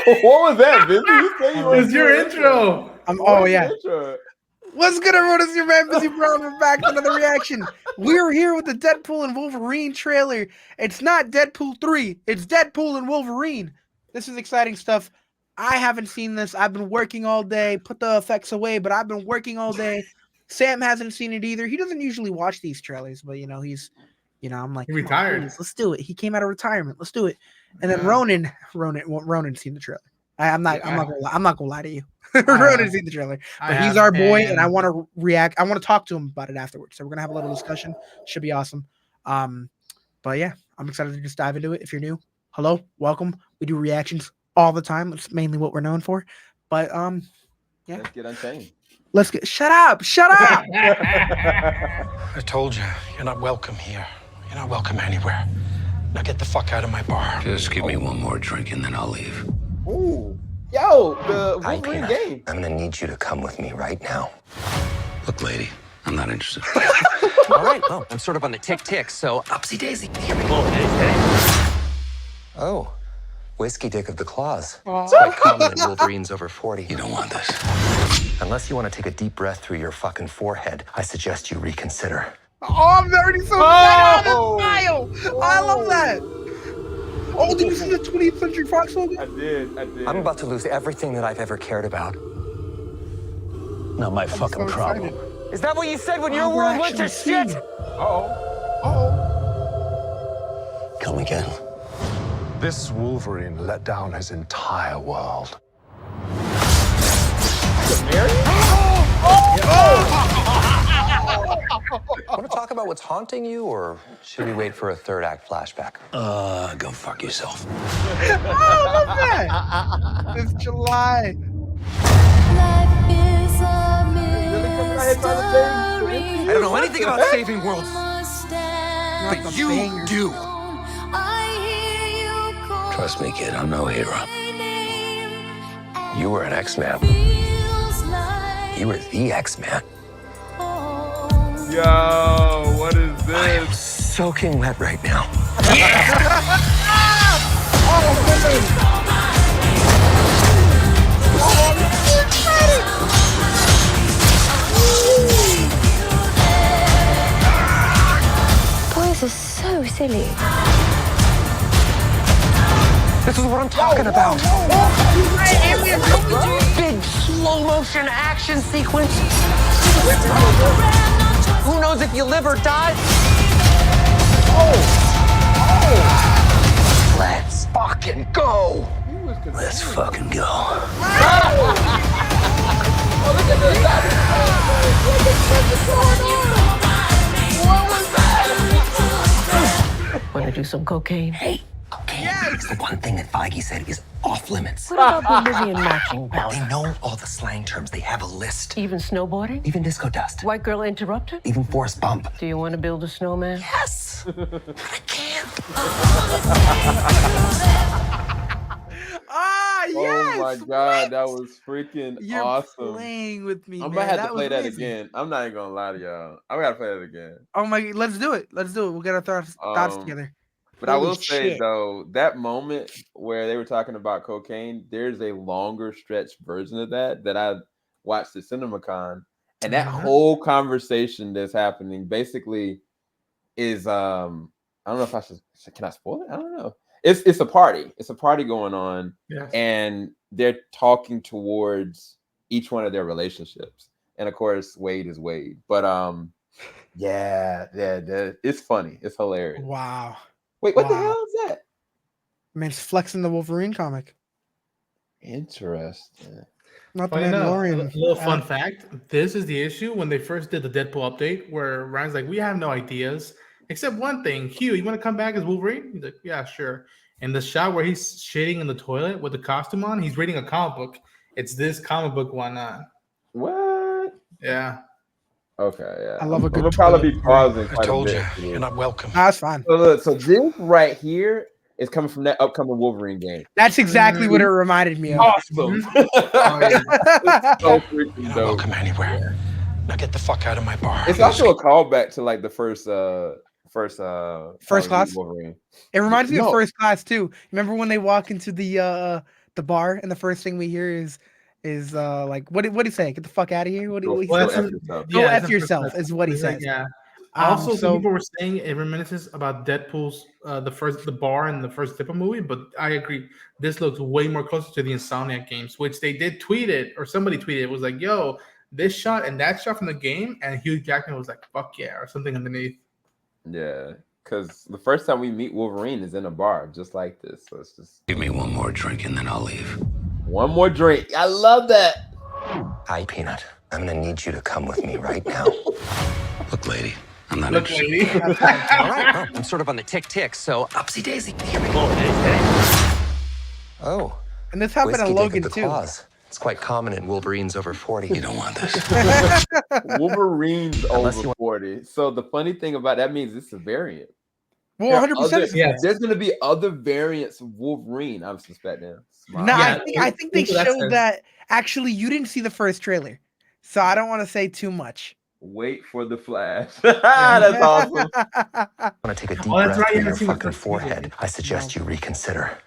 What was that, Bizzy? You say you It's your intro. Oh yeah. What's good, everyone? It's your man Bizzy Brown. We're back with another reaction. We're here with the Deadpool and Wolverine trailer. It's not Deadpool 3. It's Deadpool and Wolverine. This is exciting stuff. I haven't seen this. I've been working all day. Put the effects away, but I've been working all day. Sam hasn't seen it either. He doesn't usually watch these trailers, but he's, I'm like, He retired. Please, let's do it. He came out of retirement. Let's do it. And then Ronin's seen the trailer. I'm not gonna lie to you. Ronin's seen the trailer, but he's our boy, and I want to react. I want to talk to him about it afterwards. So we're gonna have a little discussion. Should be awesome. But yeah, I'm excited to just dive into it. If you're new, hello, welcome. We do reactions all the time. That's mainly what we're known for. But yeah, let's get unchained. Shut up! Shut up! I told you, you're not welcome here. You're not welcome anywhere. Now get the fuck out of my bar. Just give me one more drink and then I'll leave. Ooh. Yo, the Wolverine game. I'm gonna need you to come with me right now. Look, lady, I'm not interested. All right, well, I'm sort of on the tick-tick, so upsy daisy. Here we go. Oh, whiskey dick of the claws. It's quite common in Wolverines over 40. You don't want this. Unless you want to take a deep breath through your fucking forehead, I suggest you reconsider. Oh, I'm already so excited on this smile. Oh, I love that. Oh, did you see the 20th Century Fox logo? I did. I'm about to lose everything that I've ever cared about. Not my fucking problem. Is that what you said when your world went to shit? Come again. This Wolverine let down his entire world. Want to talk about what's haunting you, or should we wait for a third act flashback? Go fuck yourself. Oh, I love that. It's July. I don't know anything about saving worlds, but you do. Trust me, kid, I'm no hero. You were an X-Man. You were the X-Man. Yo, what is this? I am soaking wet right now. Boys are so silly. This is what I'm talking about. Big slow motion action sequence. Who knows if you live or die? Let's fucking go. Let's fucking go. Want to do some cocaine? Hey, cocaine is the one thing that Feige said is off limits. What about Bolivian matching powder? They know all the slang terms. They have a list. Even snowboarding? Even disco dust. White girl interrupted? Even forest bump. Do you want to build a snowman? Yes! I can't. Yes! Oh my god, that was freaking You're awesome. playing with me, I'm man. gonna have to play that amazing. again. I'm not even gonna lie to y'all. I gotta play that again. Oh my, let's do it. Let's do it. We'll get our thoughts together. But I will say though, that moment where they were talking about cocaine, there's a longer stretch version of that I watched at CinemaCon, and that whole conversation that's happening basically is I don't know if can I spoil it? I don't know. It's a party. It's a party going on, and they're talking towards each one of their relationships. And of course, Wade is Wade. But yeah, it's funny. It's hilarious. Wow. Wait, what the hell is that? Man, it's flexing the Wolverine comic. Interesting. Not the Funny enough, Mandalorian. a little fun fact. This is the issue when they first did the Deadpool update, where Ryan's like, we have no ideas. Except one thing. Hugh, you want to come back as Wolverine? He's like, yeah, sure. And the shot where he's shitting in the toilet with the costume on, he's reading a comic book. It's this comic book one. What? Yeah. Okay, yeah. I love a good I'll probably be pausing. I told you, you're not welcome. That's fine. So look, so this right here is coming from that upcoming Wolverine game. That's exactly what it reminded me of. Awesome. So freaking You're not dope. welcome anywhere. Now get the fuck out of my bar. It's also a callback to like the first Class. Wolverine. It reminds me of First Class too. Remember when they walk into the the bar, and the first thing we hear is like what did he say? Get the fuck out of here. What did he Go say? F yourself. Go that's F the first yourself time. is what he It's like, says. yeah. Also, So people were saying it reminisces about Deadpool's the bar in the first Deadpool movie, but I agree. This looks way more closer to the Insomniac games, which they did tweet it, or somebody tweeted it was like, "Yo, this shot and that shot from the game," and Hugh Jackman was like, "Fuck yeah," or something underneath. Yeah, because the first time we meet Wolverine is in a bar, just like this. So it's just Give me one more drink and then I'll leave. one more drink. I love that. Hi, Peanut. I'm gonna need you to come with me right now. Look, lady, I'm not Look, interested. lady. All right, well, I'm sort of on the tick, so upsy daisy. Here we go. Oh, and this happened whiskey in dick Logan of the too. claws. It's quite common in Wolverines over 40. You don't want this. Wolverine's Unless over you 40. So the funny thing about that means it's a variant. Well, There are 100%. other- Yes. There's going to be other variants of Wolverine, I'm suspecting. No, Yeah, I think they that's what that showed says. that. Actually, you didn't see the first trailer, so I don't want to say too much. Wait for the Flash. That's awesome. I want to take a deep Oh, that's breath right, you through your haven't seen the fucking first forehead. teaser. I suggest you reconsider.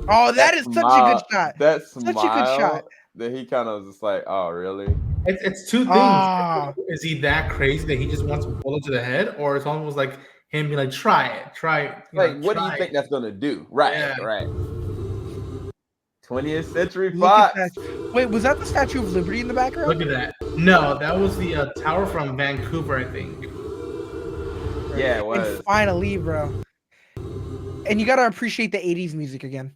Oh, that is such a good shot. That Such a good shot. smile that he kind of was just like, oh, really? It's two things. Ah. Is he that crazy that he just wants a bullet to the head, or it's almost like him being like, try it. Like, what do you think that's going to do? Right, Yeah. right. 20th Century Look at Fox. that. Wait, was that the Statue of Liberty in the background? Look at that. No, that was the tower from Vancouver, I think. Yeah, it was. And finally, bro. And you gotta appreciate the '80s music again.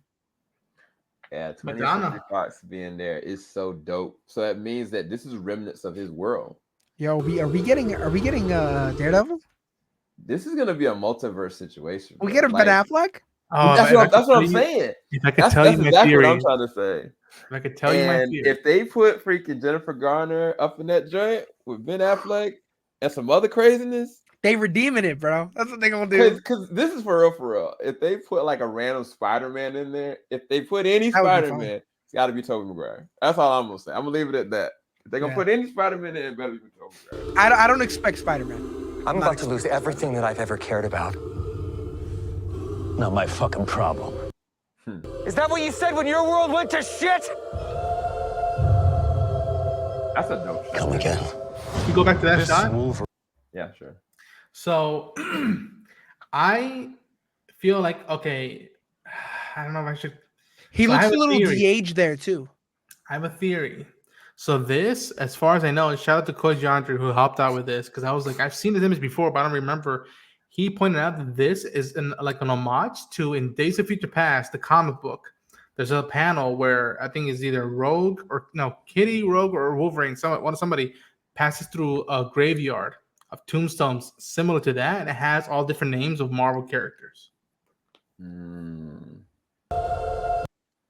Yeah, 20th Madonna. Century Fox being there is so dope. So that means that this is remnants of his world. Yo, are we getting Daredevil? This is gonna be a multiverse situation. We bro. get a Like, Ben Affleck? Oh, that's what I'm saying. If I could That's tell you my exactly theory, what I'm trying to say. if I could tell you my And theory, if they put freaking Jennifer Garner up in that joint with Ben Affleck and some other craziness, They redeeming it, bro. That's what they gonna do. because this is for real. If they put like a random Spider-Man in there, if they put any That would be Spider-Man, it's got to be Tobey Maguire. That's all I'm gonna say. I'm gonna leave it at that. If they're gonna put any Spider-Man in, it better be Tobey Maguire. I don't expect Spider-Man. I'm about to lose everything that I've ever cared about. Not my fucking problem. Is that what you said when your world went to shit? That's a dope shot. Come again. we go back to that shot. Yeah, sure. So I feel like, okay, I don't know if I should. He So I looks have a a little theory. de-aged there too. I have a theory. So this, as far as I know, and shout out to Coach Yandre who helped out with this, because I was like, I've seen this image before, but I don't remember. He pointed out that this is like an homage to in Days of Future Past, the comic book. There's a panel where I think it's either Rogue or Kitty, Rogue, or Wolverine. Somebody passes through a graveyard of tombstones similar to that, and it has all different names of Marvel characters.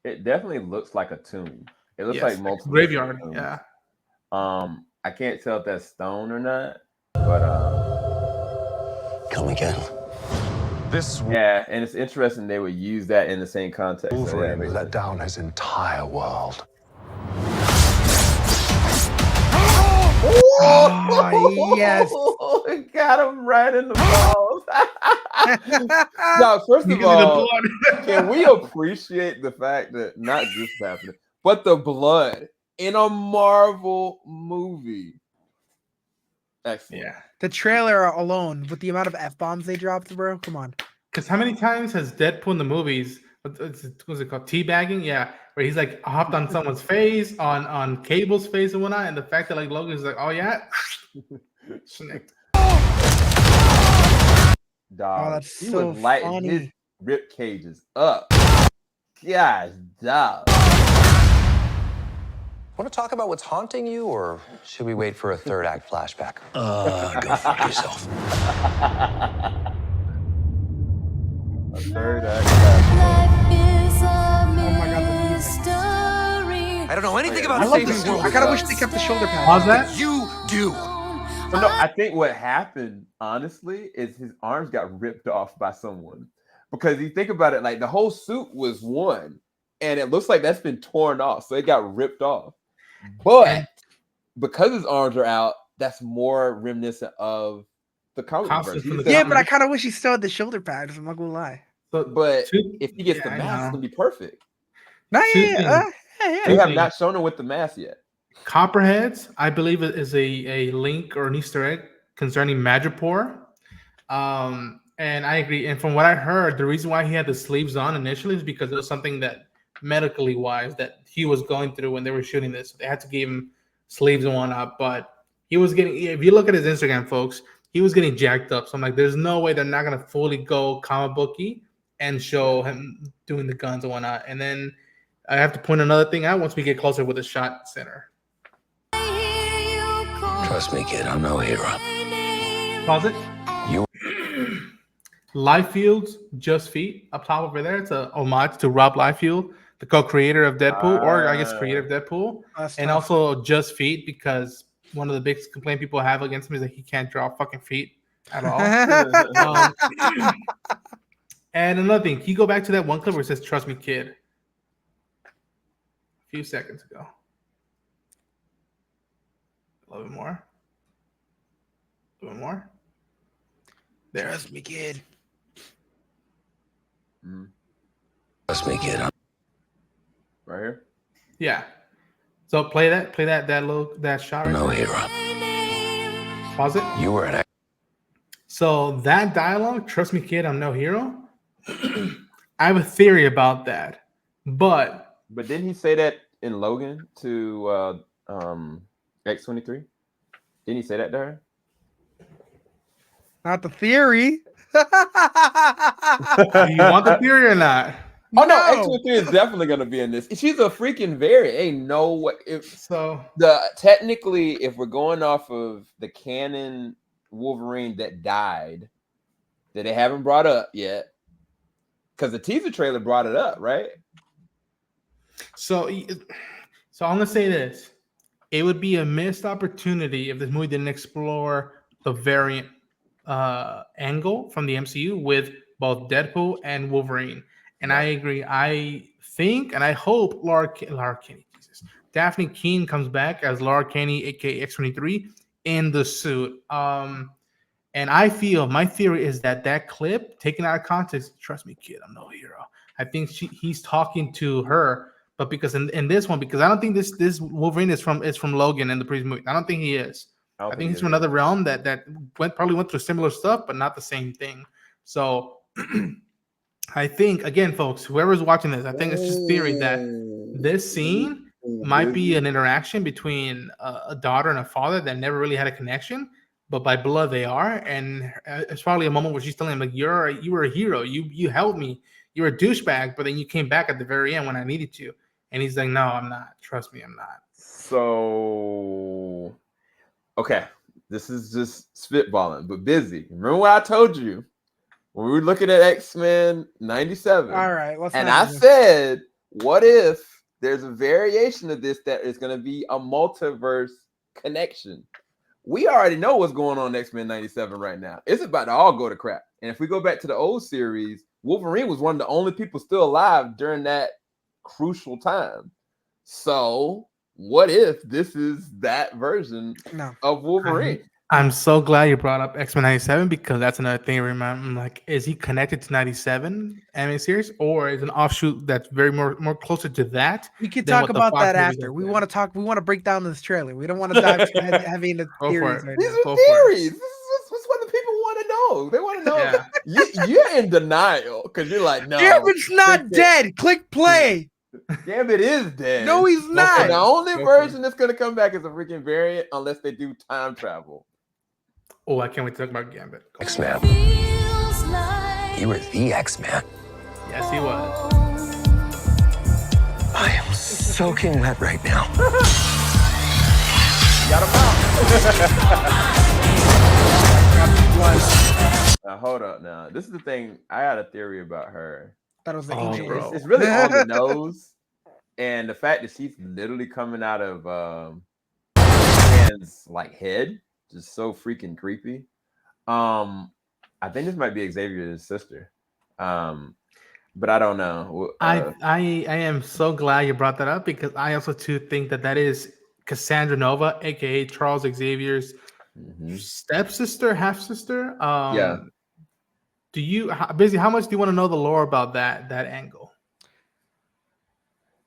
It definitely looks like a tomb. It looks like multiple graveyard. tombs. Yeah. I can't tell if that's stone or not, but Come again. yeah, and it's interesting they would use that in the same context. So Wolverine yeah, let down his entire world. Oh, yes. Got him right in the balls. Now, first of all, can we appreciate the fact that not just happening, but the blood in a Marvel movie? Excellent. Yeah. The trailer alone, with the amount of F-bombs they dropped, bro. Come on. Because how many times has Deadpool in the movies, what's it called, teabagging? Yeah, where he's like hopped on someone's face, on Cable's face and whatnot, and the fact that like Logan's like, oh yeah, Dog, that's he so was lighting his funny. rib cages up. Gosh, dog. Want to talk about what's haunting you, or should we wait for a third act flashback? Go fuck yourself. A third act. Oh my god, the music. I don't know anything I about love saving this. worlds. I kind of wish they kept the shoulder pads. How's that? You do. But no, I think what happened, honestly, is his arms got ripped off by someone. Because you think about it, like the whole suit was one, and it looks like that's been torn off, so it got ripped off. But because his arms are out, that's more reminiscent of the comic Costume from verse. the Yeah, but I kind of wish he still had the shoulder pads. I'm not gonna lie. But if he gets the I mask, it's know. gonna be perfect. Yeah. They have not shown her with the mask yet. Copperheads, I believe it is a link or an Easter egg concerning Madripoor. And I agree. And from what I heard, the reason why he had the sleeves on initially is because it was something that medically wise that he was going through when they were shooting this. They had to give him sleeves and whatnot. But he was getting, if you look at his Instagram, folks, he was getting jacked up. So I'm like, there's no way they're not gonna fully go comic booky and show him doing the guns and whatnot. And then I have to point another thing out once we get closer with the shot center. Trust me, kid, I'm no hero. Pause it. You Liefeld's Just Feet up top over there. It's a homage to Rob Liefeld, the co-creator of Deadpool, or I guess creator of Deadpool, and also Just Feet because one of the big complaint people have against him is that he can't draw fucking feet at all. And another thing, can you go back to that one clip where it says "Trust me, kid"? A few seconds ago. A little bit more. A little bit more. There. Trust me, kid. trust me, kid. Right here. Yeah. So play that shot. Right No there. hero. Pause it. You were an So that dialogue, "Trust me, kid, I'm no hero." I have a theory about that, but didn't he say that in Logan to X-23? Didn't he say that to her? Not the theory. do you want the theory or not? Oh no, X-23 is definitely gonna be in this. She's a freaking variant. Ain't no way. Technically, if we're going off of the canon Wolverine that died, that they haven't brought up yet, because the teaser trailer brought it up, right? So I'm gonna say this: it would be a missed opportunity if this movie didn't explore the variant angle from the MCU with both Deadpool and Wolverine. And I agree. I think and I hope Laura Kinney, Daphne Keane comes back as Laura Kinney, aka X-23, in the suit. And I feel my theory is that clip taken out of context. Trust me, kid, I'm no hero. I think he's talking to her, but because in this one, because I don't think this Wolverine is from Logan in the previous movie. I don't think he is. I think he's from another realm that probably went through similar stuff, but not the same thing. So I think, again, folks, whoever's watching this, I think it's just theory that this scene might be an interaction between a daughter and a father that never really had a connection, but by blood they are. And it's probably a moment where she's telling him, like, you were a hero. You helped me. You were a douchebag, but then you came back at the very end when I needed you. And he's like, no, I'm not. Trust me, I'm not. So, okay, this is just spitballing, but Bizzy. Remember what I told you? When we were looking at X-Men 97. All right. And I said, what if there's a variation of this that is going to be a multiverse connection? We already know what's going on in X-Men 97 right now. It's about to all go to crap. And if we go back to the old series, Wolverine was one of the only people still alive during that crucial time. So what if this is that version of Wolverine? I'm so glad you brought up X-Men 97 because that's another thing. I'm like, is he connected to 97 anime series, or is an offshoot that's very more closer to that? We can talk about that after. We want to break down this trailer. We don't want to dive too heavy into theories right These now. are theories. This is what the people want to know. They want to know. You're in denial because you're like, no. Gambit's not dead. Click play. Gambit is dead. No, he's not. The only version that's going to come back is a freaking variant unless they do time travel. Oh, I can't wait to talk about Gambit. X-Man. You were the X-Man. Yes, he was. I am soaking wet right now. Got him out. Now, hold up. Now, this is the thing. I had a theory about her. That was the angel. It's really on the nose, and the fact that she's literally coming out of Man's like head. Just so freaking creepy. I think this might be Xavier's sister. But I don't know. I am so glad you brought that up because I also too think that is Cassandra Nova, aka Charles Xavier's stepsister, half sister. Yeah. Bizzy, how much do you want to know the lore about that angle?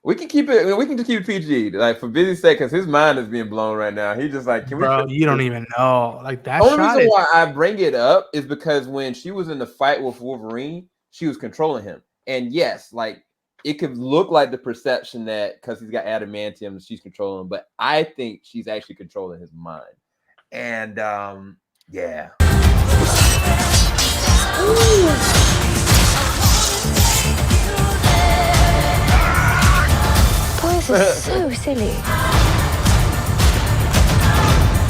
We can keep it. We can just keep it PG, like for Bizzy's sake, because his mind is being blown right now. He just like, can Bro, we? you don't even know. Like that Only shot reason is why I bring it up is because when she was in the fight with Wolverine, she was controlling him, and yes, like it could look like the perception that because he's got adamantium, she's controlling him, but I think she's actually controlling his mind, and yeah. Boys are so silly.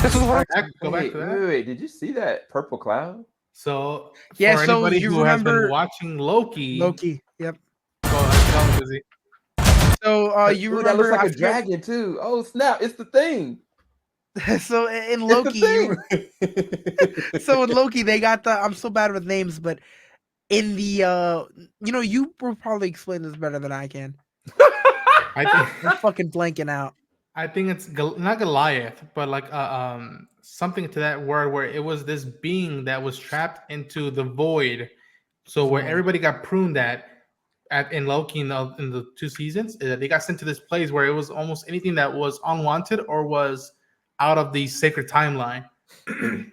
This is what go back to that. Wait, did you see that purple cloud? So Yeah, for so anybody you who has been remember watching Loki, Yep. go ahead, tell me, Bizzy. So you Ooh, that looks remember like I a forget- dragon too. Oh snap! It's the thing. So in It's Loki, the thing. so in Loki they got the. I'm so bad with names, but in the you will probably explain this better than I can. I think I'm fucking blanking out. I think it's not Goliath, but like something to that word where it was this being that was trapped into the void. So where everybody got pruned in Loki in the 2 seasons, they got sent to this place where it was almost anything that was unwanted or was out of the sacred timeline. And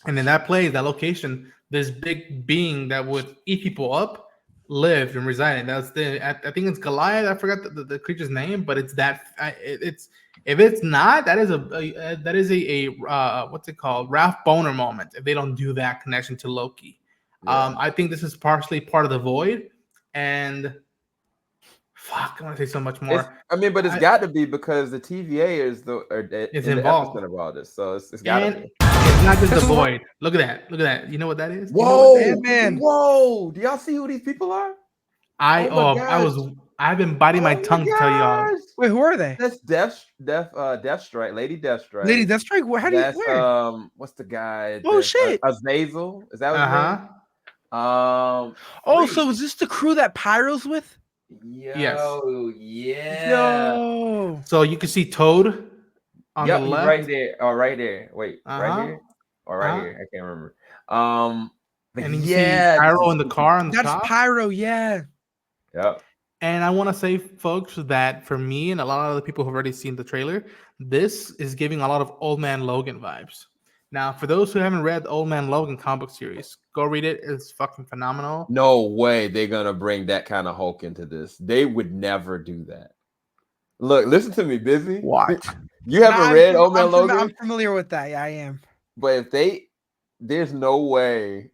in that place, that location, this big being that would eat people up lived and resided. I think it's Goliath. I forgot the creature's name, but it's that. It's if it's not, that is a what's it called? Ralph Boner moment. If they don't do that connection to Loki, I think this is partially part of the void. And fuck, I want to say so much more. But it's got to be because the TVA is It's in involved the epicenter of all this, so it's got to be. It's not just the void. Look at that. Look at that. You know what that is? Whoa, man! Whoa! Do y'all see who these people are? I've been biting my tongue to tell y'all. Wait, who are they? That's Deathstrike, Lady Deathstrike. Lady Deathstrike. Where? What's the guy? Oh shit! Azazel. Is that his name? Oh, so is this the crew that Pyro's with? Yes. Yeah. Yo. So you can see Toad on the left. Right there. Oh, right there. Wait, right here? Or right here. I can't remember. And you see Pyro in the car on the That's top. Pyro, yeah. Yep. And I want to say, folks, that for me and a lot of other people who've already seen the trailer, this is giving a lot of Old Man Logan vibes. Now, for those who haven't read the Old Man Logan comic book series, go read it. It's fucking phenomenal. No way they're gonna bring that kind of Hulk into this. They would never do that. Look, listen to me, Bizzy. What? You haven't read Old Man Logan? I'm familiar with that. Yeah, I am. But there's no way.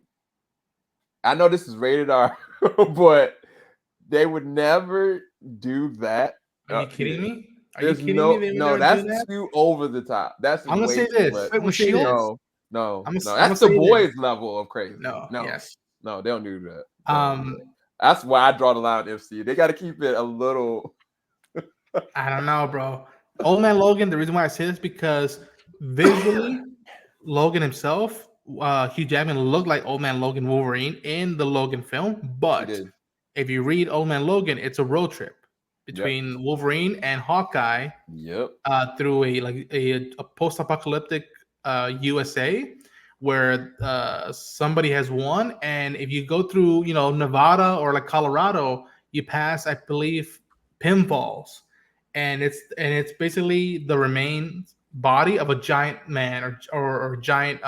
I know this is rated R, but they would never do that. Are you kidding me? There's that's too over the top. That's I'm gonna say this. Wait, was Shield? No. I'm That's the boys' level of crazy. No, yes. No, they don't do that. That's why I draw the line on FC. They got to keep it a little. I don't know, bro. Old Man Logan. The reason why I say this because visually, Logan himself, Hugh Jackman looked like Old Man Logan Wolverine in the Logan film. But if you read Old Man Logan, it's a road trip between Wolverine and Hawkeye. Yep. Through a post-apocalyptic USA where somebody has won, and if you go through Nevada or like Colorado, you pass, I believe, pinfalls, and it's basically the remains body of a giant man or giant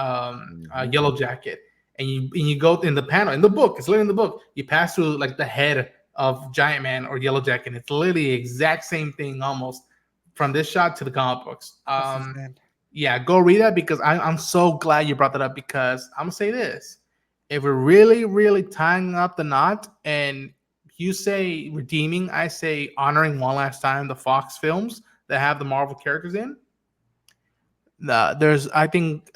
yellow jacket, and you go in the panel in the book. It's literally in the book. You pass through like the head of Giant Man or Yellow Jacket. It's literally the exact same thing almost from this shot to the comic books. Yeah, go read that because I'm so glad you brought that up because I'm gonna say this. If we're really, really tying up the knot and you say redeeming, I say honoring one last time the Fox films that have the Marvel characters in. I think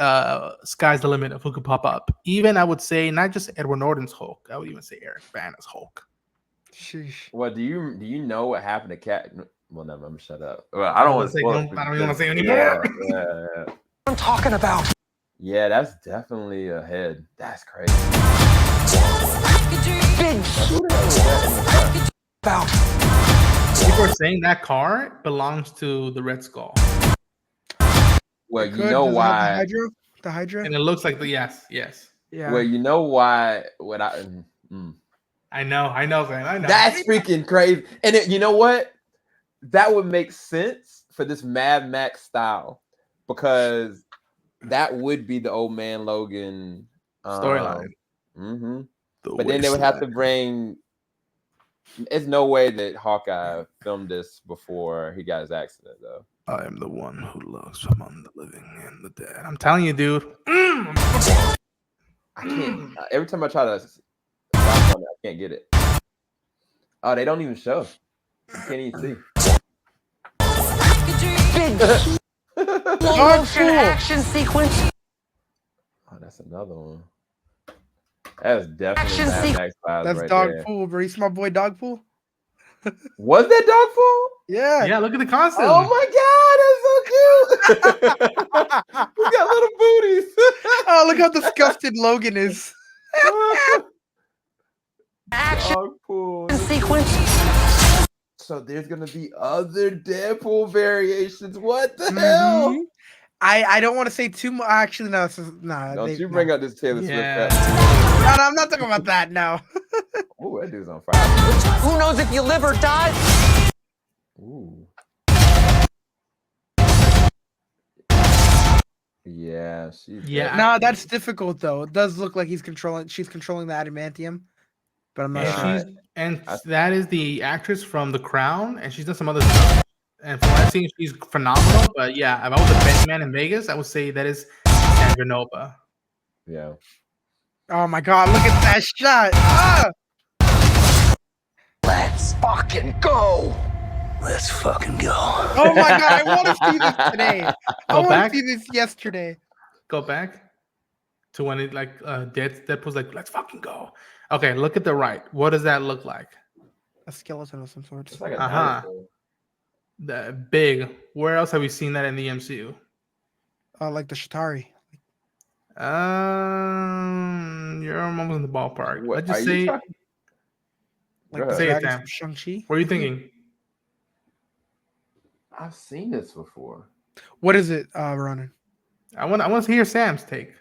sky's the limit of who could pop up. Even I would say not just Edward Norton's Hulk. I would even say Eric Bana's Hulk. Sheesh. Well, do you know what happened to Cat? Well, never. I'm shut up. Well, I don't want to say. I don't even want to say anymore. Yeah. What I'm talking about. Yeah, that's definitely a head. That's crazy. People are saying that car belongs to the Red Skull. Well, you know why? The Hydra, and it looks like yes. Yeah. Well, you know why? I know, man. I know. That's freaking crazy. And you know what? that would make sense for this Mad Max style because that would be the old Man Logan storyline. But then they would have to bring. There's no way that Hawkeye filmed this before he got his accident, though. I am the one who looks among the living and the dead. I'm telling you, dude. I can't. Every time I try to stop on it, I can't get it. Oh, they don't even show. You can't even see. Motion action sequence. Oh, that's another one. That's definitely Mad Max vibes. That's right Dogpool, there. bro. You see my boy Dogpool? Was that Dogpool? Yeah. Yeah, look at the costume. Oh my god, that's so cute. He's got little booties. Oh, look how disgusted Logan is. Dogpool sequence. So there's gonna be other Deadpool variations. What the hell? I don't want to say too much. Actually, no. Don't you bring up this Taylor Swift crap. No, I'm not talking about that. No. Ooh, that dude's on fire. Who knows if you live or die? Ooh. Yeah, she's No, that's difficult though. It does look like she's controlling the adamantium, but I'm not sure. That is the actress from The Crown, and she's done some other stuff. And from what I've seen, she's phenomenal. But yeah, if I was a betting man in Vegas, I would say that is Cassandra Nova. Yeah. Oh my god, look at that shot. Ah! Let's fucking go. Let's fucking go. Oh my god, I want to see this today. I want back? to see this yesterday. Go back to when it Deadpool's like, let's fucking go. Okay, look at the right. What does that look like? A skeleton of some sort. It's like a dinosaur. The big. Where else have we seen that in the MCU? Like the Shatari. You're almost in the ballpark. What, Let's just say, Like say it, Sam. Shang-Chi. What are you thinking? I've seen this before. What is it, Ronin? I want to hear Sam's take.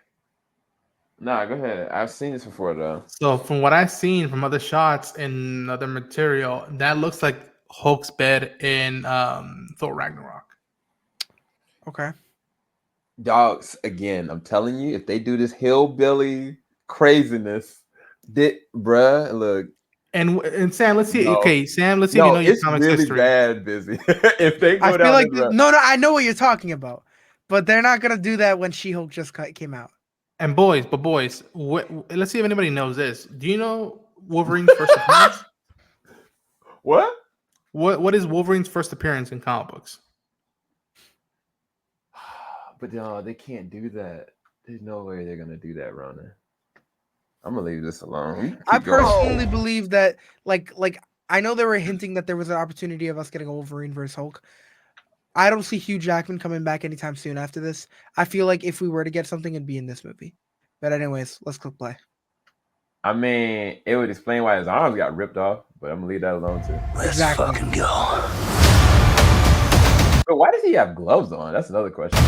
Nah, go ahead. I've seen this before though. So from what I've seen from other shots and other material, that looks like Hulk's bed in Thor Ragnarok. Okay. Dogs, again, I'm telling you, if they do this hillbilly craziness, bruh, look. And Sam, let's see. No. Okay, Sam, let's see if you know your it's comics really history. bad, Bizzy. If they go I feel down like this road. no, I know what you're talking about, but they're not gonna do that when She-Hulk just came out. And boys, let's see if anybody knows this. Do you know Wolverine's first appearance? What? What is Wolverine's first appearance in comic books? But no, they can't do that. There's no way they're gonna do that, Ronin. I'm gonna leave this alone. I personally believe that, like I know they were hinting that there was an opportunity of us getting a Wolverine versus Hulk. I don't see Hugh Jackman coming back anytime soon after this. I feel like if we were to get something, it'd be in this movie. But anyways, let's click play. I mean, it would explain why his arms got ripped off, but I'm gonna leave that alone too. Let's fucking go. But why does he have gloves on? That's another question.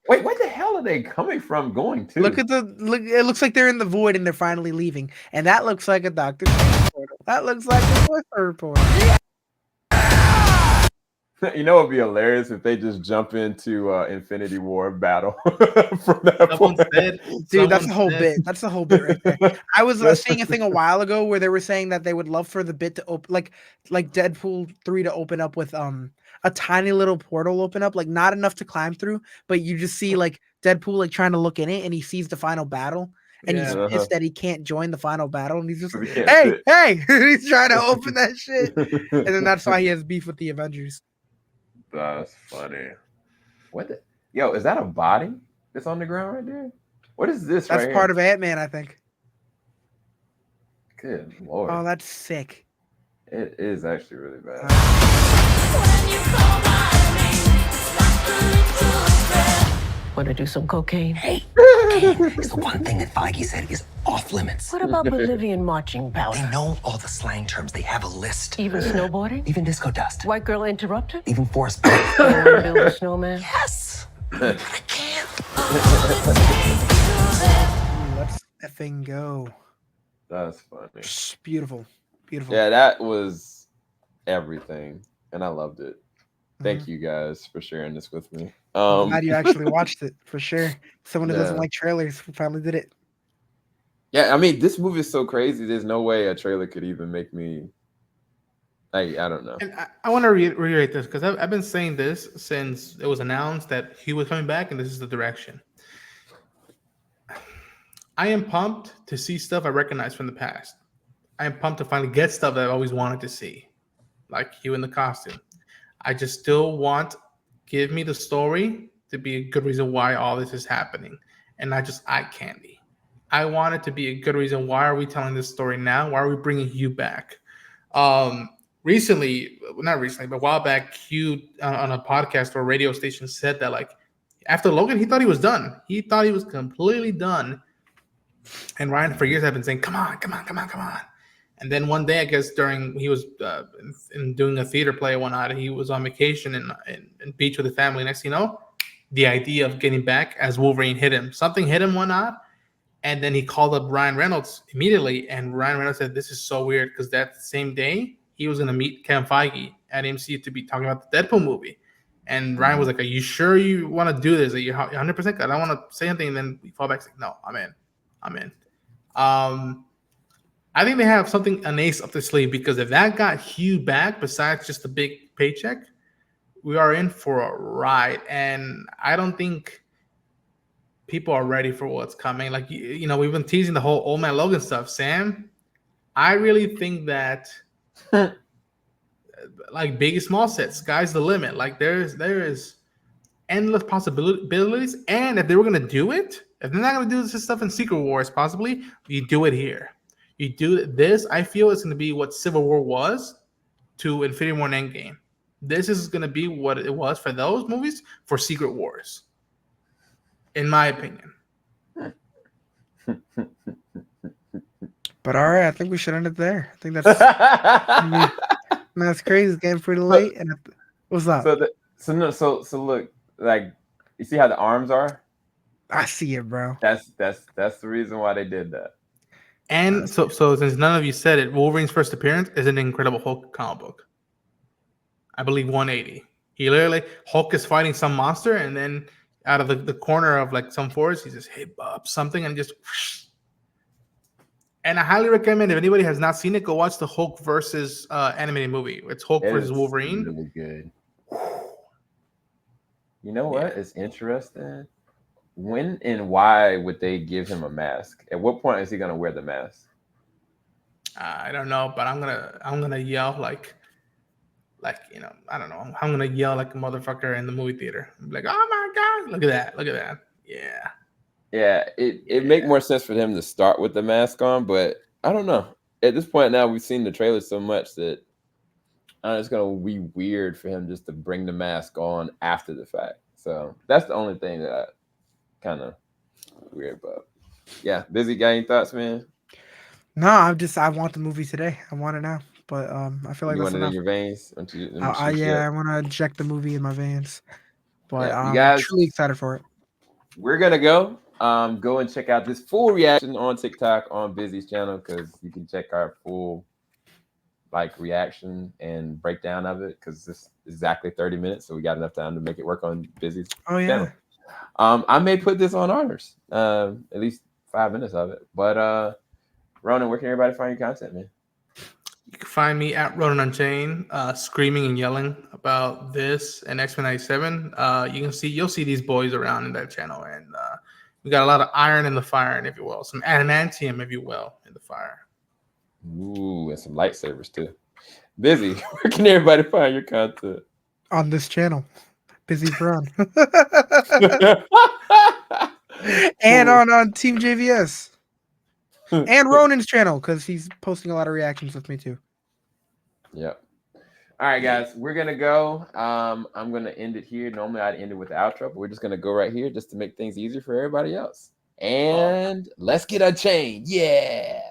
Wait, where the hell are they coming from going to? Look. It looks like they're in the void and they're finally leaving, and that looks like a Doctor Strange portal. That looks like a Sorcerer portal. You know, it'd be hilarious if they just jump into Infinity War battle from that point. Dude, that's the whole bit. That's the whole bit right there. I was seeing a thing a while ago where they were saying that they would love for the bit to open, like Deadpool 3 to open up with a tiny little portal open up, like not enough to climb through, but you just see like Deadpool like trying to look in it, and he sees the final battle, and he's pissed that he can't join the final battle, and he's just like, hey, he's trying to open that shit, and then that's why he has beef with the Avengers. That's funny. What the? Yo, is that a body that's on the ground right there? What is this? That's right part here? of Ant-Man, I think. Good lord. Oh, that's sick. It is actually really bad. Want to do some cocaine? Hey, cocaine is the one thing that Feige said is off limits. What about Bolivian marching powder? They know all the slang terms. They have a list. Even snowboarding? Even disco dust. White girl interrupted? Even forest. You want to build a snowman? Yes. I can't. Let's effing go. That's funny. Beautiful. Beautiful. Yeah, that was everything, and I loved it. Thank you guys for sharing this with me. I'm glad you actually watched it for sure. Someone who doesn't like trailers who finally did it. Yeah, I mean, this movie is so crazy. There's no way a trailer could even make me. I don't know. And I want to reiterate this because I've been saying this since it was announced that he was coming back, and this is the direction. I am pumped to see stuff I recognize from the past. I am pumped to finally get stuff that I've always wanted to see, like Hugh in the costume. I just still give me the story to be a good reason why all this is happening, and not just eye candy. I want it to be a good reason. Why are we telling this story now? Why are we bringing Hugh back? Recently, not recently, but a while back, Hugh on a podcast or a radio station said that like after Logan, he thought he was done. He thought he was completely done. And Ryan for years had been saying, come on. And then one day, I guess he was in doing a theater play and whatnot, he was on vacation in beach with his family. Next thing you know, the idea of getting back as Wolverine hit him. Something hit him, whatnot. And then he called up Ryan Reynolds immediately. And Ryan Reynolds said, this is so weird because that same day, he was going to meet Kevin Feige at AMC to be talking about the Deadpool movie. And Ryan was like, are you sure you want to do this? Are you 100%? I don't want to say anything. And then we fall back. Like, no, I'm in. I think they have an ace up their sleeve because if that got Hugh back, besides just a big paycheck, we are in for a ride. And I don't think people are ready for what's coming. Like, we've been teasing the whole old Man Logan stuff. Sam, I really think that like Biggie Small said, sky's the limit. Like there is endless possibilities. And if they were going to do it, if they're not going to do this stuff in Secret Wars, possibly, you do it here. You do this, I feel it's going to be what Civil War was to Infinity War and Endgame. This is going to be what it was for those movies for Secret Wars, in my opinion. But all right, I think we should end it there. I think that's that's crazy. It's getting pretty late. And what's up? So look, like you see how the arms are? I see it, bro. That's the reason why they did that. And so since none of you said it, Wolverine's first appearance is an Incredible Hulk comic book. I believe 180. He literally, Hulk is fighting some monster, and then out of the corner of like some forest, he just hit up something and just. Whoosh. And I highly recommend if anybody has not seen it, go watch the Hulk versus animated movie. It's Hulk versus Wolverine. Really good. You know what? It's interesting. When and why would they give him a mask? At what point is he gonna wear the mask? I don't know, but I'm gonna yell like I don't know. I'm gonna yell like a motherfucker in the movie theater. I'm like, oh my god, look at that. Yeah, it make more sense for him to start with the mask on, but I don't know. At this point now, we've seen the trailer so much that it's gonna be weird for him just to bring the mask on after the fact. So that's the only thing that I kind of weird about. Yeah, Bizzy, got any thoughts, man? No, I want the movie today. I want it now, but I feel like you that's want it enough. in your veins. I want to inject the movie in my veins. But yeah, guys, I'm truly excited for it. We're gonna go and check out this full reaction on TikTok on Bizzy's channel because you can check our full reaction and breakdown of it because this is exactly 30 minutes, so we got enough time to make it work on Bizzy's channel. I may put this on ours, at least 5 minutes of it. But Ronin, where can everybody find your content, man? You can find me at Ronin Unchained, screaming and yelling about this and X-Men 97. You'll see these boys around in that channel, and we got a lot of iron in the fire, if you will, some adamantium, if you will, in the fire. Ooh, and some lightsabers too. Bizzy, where can everybody find your content? On this channel, Bizzy Braun. And on TeamJVS. And Ronin's channel, because he's posting a lot of reactions with me too. Yep. All right, guys, we're gonna go. I'm gonna end it here. Normally I'd end it with the outro, but we're just gonna go right here just to make things easier for everybody else. And let's get unchained. Yeah.